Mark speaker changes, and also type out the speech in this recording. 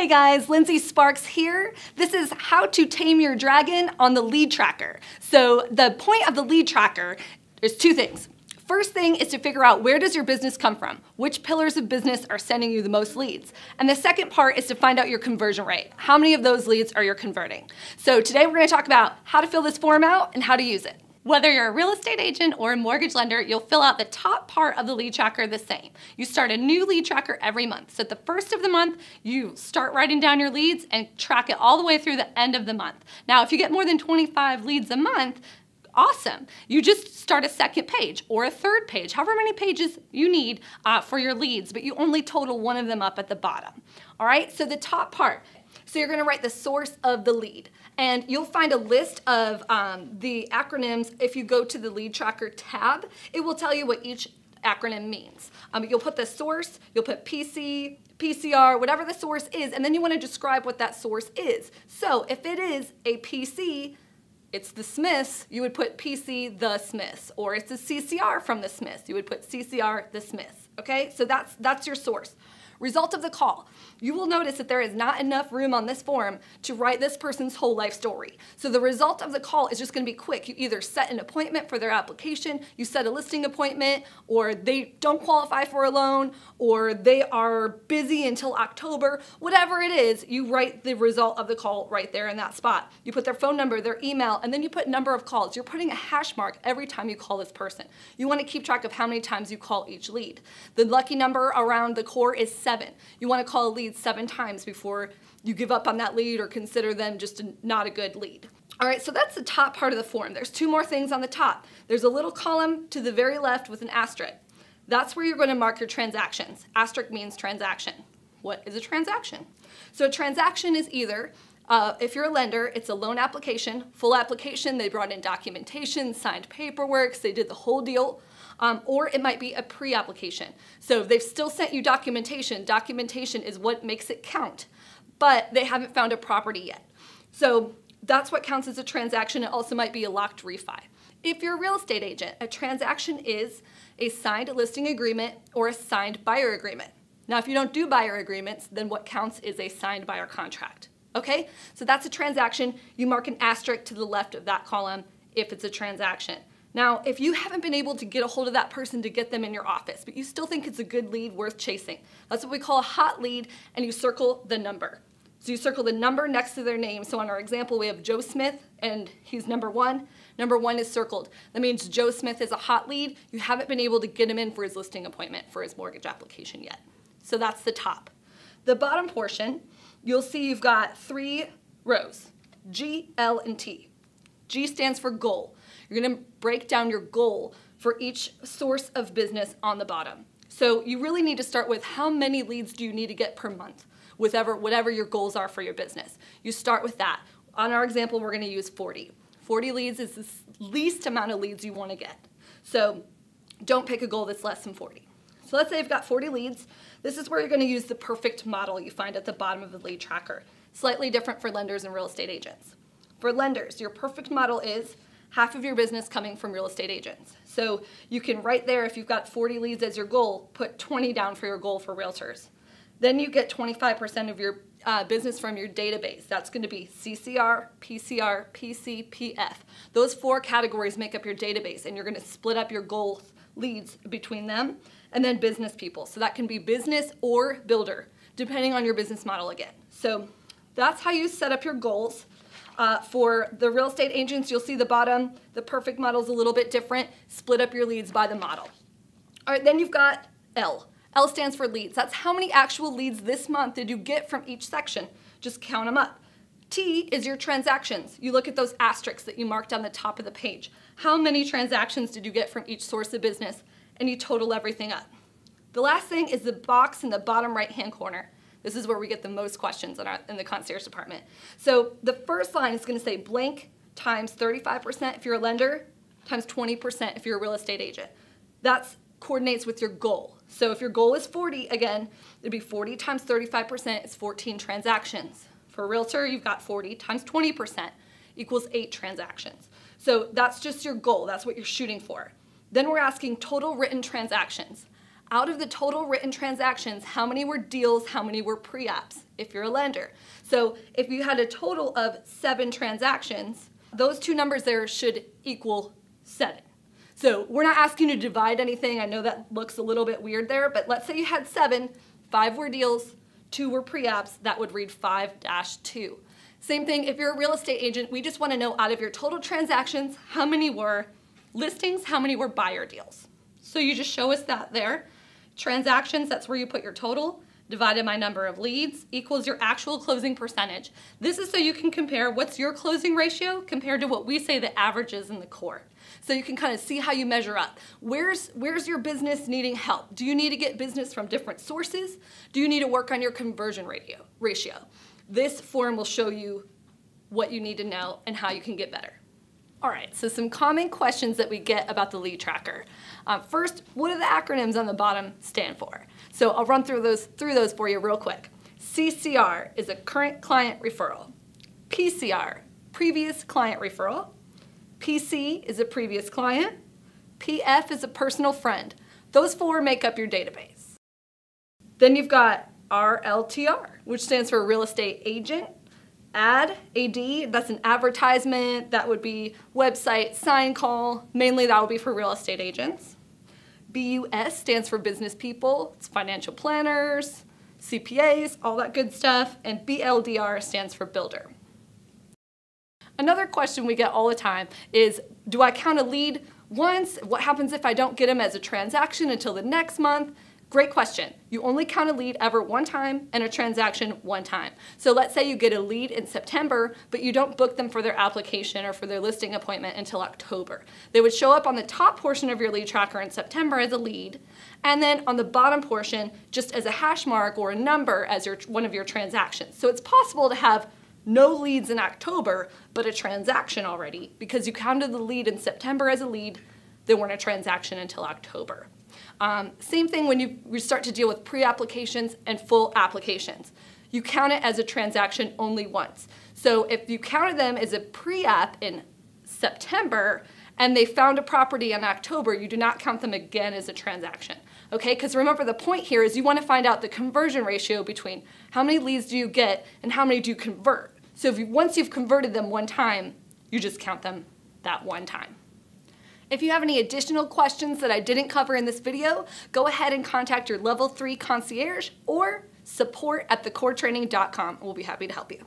Speaker 1: Hey guys, Lindsay Sparks here. This is how to tame your dragon on the lead tracker. So the point of the lead tracker is two things. First thing is to figure out where does your business come from? Which pillars of business are sending you the most leads? And the second part is to find out your conversion rate. How many of those leads are you converting? So today we're going to talk about how to fill this form out and how to use it. Whether you're a real estate agent or a mortgage lender, you'll fill out the top part of the lead tracker the same. You start a new lead tracker every month. So at the first of the month, you start writing down your leads and track it all the way through the end of the month. Now, if you get more than 25 leads a month, awesome. You just start a second page or a third page, however many pages you need for your leads, but you only total one of them up at the bottom. All right, so the top part. So you're gonna write the source of the lead, and you'll find a list of the acronyms. If you go to the lead tracker tab, it will tell you what each acronym means. You'll put the source, you'll put PC, PCR, whatever the source is, and then you wanna describe what that source is. So if it is a PC, it's the Smiths, you would put PC the Smiths, or it's a CCR from the Smiths, you would put CCR the Smiths, okay? So that's your source. Result of the call. You will notice that there is not enough room on this form to write this person's whole life story. So the result of the call is just gonna be quick. You either set an appointment for their application, you set a listing appointment, or they don't qualify for a loan, or they are busy until October. Whatever it is, you write the result of the call right there in that spot. You put their phone number, their email, and then you put number of calls. You're putting a hash mark every time you call this person. You wanna keep track of how many times you call each lead. The lucky number around the core is 7. You want to call a lead 7 times before you give up on that lead or consider them just not a good lead. All right, so that's the top part of the form. There's 2 more things on the top. There's a little column to the very left with an asterisk. That's where you're going to mark your transactions. Asterisk means transaction. What is a transaction? So a transaction is either, if you're a lender, it's a loan application, full application, they brought in documentation, signed paperwork, they did the whole deal. Or it might be a pre-application. So they've still sent you documentation. Documentation is what makes it count, but they haven't found a property yet. So that's what counts as a transaction. It also might be a locked refi. If you're a real estate agent, a transaction is a signed listing agreement or a signed buyer agreement. Now, if you don't do buyer agreements, then what counts is a signed buyer contract. Okay, so that's a transaction. You mark an asterisk to the left of that column if it's a transaction. Now, if you haven't been able to get a hold of that person to get them in your office, but you still think it's a good lead worth chasing, that's what we call a hot lead, and you circle the number. So you circle the number next to their name. So on our example, we have Joe Smith, and he's number 1. Number 1 is circled. That means Joe Smith is a hot lead. You haven't been able to get him in for his listing appointment for his mortgage application yet. So that's the top. The bottom portion, you'll see you've got 3 rows, G, L, and T. G stands for goal. You're gonna break down your goal for each source of business on the bottom. So you really need to start with how many leads do you need to get per month, whatever your goals are for your business. You start with that. On our example, we're gonna use 40. 40 leads is the least amount of leads you wanna get. So don't pick a goal that's less than 40. So let's say you've got 40 leads. This is where you're gonna use the perfect model you find at the bottom of the lead tracker. Slightly different for lenders and real estate agents. For lenders, your perfect model is half of your business coming from real estate agents. So you can right there, if you've got 40 leads as your goal, put 20 down for your goal for realtors. Then you get 25% of your business from your database. That's gonna be CCR, PCR, PC, PF. Those 4 categories make up your database, and you're gonna split up your goal leads between them, and then business people. So that can be business or builder, depending on your business model again. So that's how you set up your goals. For the real estate agents, you'll see the bottom, the perfect model is a little bit different. Split up your leads by the model. All right, then you've got L. L stands for leads. That's how many actual leads this month did you get from each section. Just count them up. T is your transactions. You look at those asterisks that you marked on the top of the page. How many transactions did you get from each source of business? And you total everything up. The last thing is the box in the bottom right-hand corner. This is where we get the most questions in the concierge department. So the first line is going to say blank times 35% if you're a lender, times 20% if you're a real estate agent. That coordinates with your goal. So if your goal is 40, again, it'd be 40 times 35% is 14 transactions. For a realtor, you've got 40 times 20% equals 8 transactions. So that's just your goal. That's what you're shooting for. Then we're asking total written transactions. out of the total written transactions, how many were deals, how many were pre-apps, if you're a lender. So if you had a total of 7 transactions, those two numbers there should equal 7. So we're not asking you to divide anything. I know that looks a little bit weird there, but let's say you had 7, 5 were deals, 2 were pre-apps, that would read 5-2. Same thing, if you're a real estate agent, we just want to know out of your total transactions, how many were listings, how many were buyer deals. So you just show us that there. Transactions, that's where you put your total, divided by number of leads, equals your actual closing percentage. This is so you can compare what's your closing ratio compared to what we say the average is in the court. So you can kind of see how you measure up. Where's your business needing help? Do you need to get business from different sources? Do you need to work on your conversion ratio? This form will show you what you need to know and how you can get better. All right, so some common questions that we get about the lead tracker. First, what do the acronyms on the bottom stand for? So I'll run through those for you real quick. CCR is a current client referral. PCR, previous client referral. PC is a previous client. PF is a personal friend. Those 4 make up your database. Then you've got RLTR, which stands for real estate agent. AD, that's an advertisement. That would be website, sign call. Mainly that would be for real estate agents. BUS stands for business people. It's financial planners, CPAs, all that good stuff. And BLDR stands for builder. Another question we get all the time is, do I count a lead once? What happens if I don't get them as a transaction until the next month? Great question. You only count a lead ever one time and a transaction one time. So let's say you get a lead in September, but you don't book them for their application or for their listing appointment until October. They would show up on the top portion of your lead tracker in September as a lead, and then on the bottom portion just as a hash mark or a number as one of your transactions. So it's possible to have no leads in October, but a transaction already, because you counted the lead in September as a lead, they weren't a transaction until October. Same thing when you start to deal with pre-applications and full applications. You count it as a transaction only once. So if you counted them as a pre-app in September and they found a property in October, you do not count them again as a transaction. Okay, because remember the point here is you want to find out the conversion ratio between how many leads do you get and how many do you convert. So once you've converted them one time, you just count them that one time. If you have any additional questions that I didn't cover in this video, go ahead and contact your Level 3 concierge or support@thecoretraining.com. We'll be happy to help you.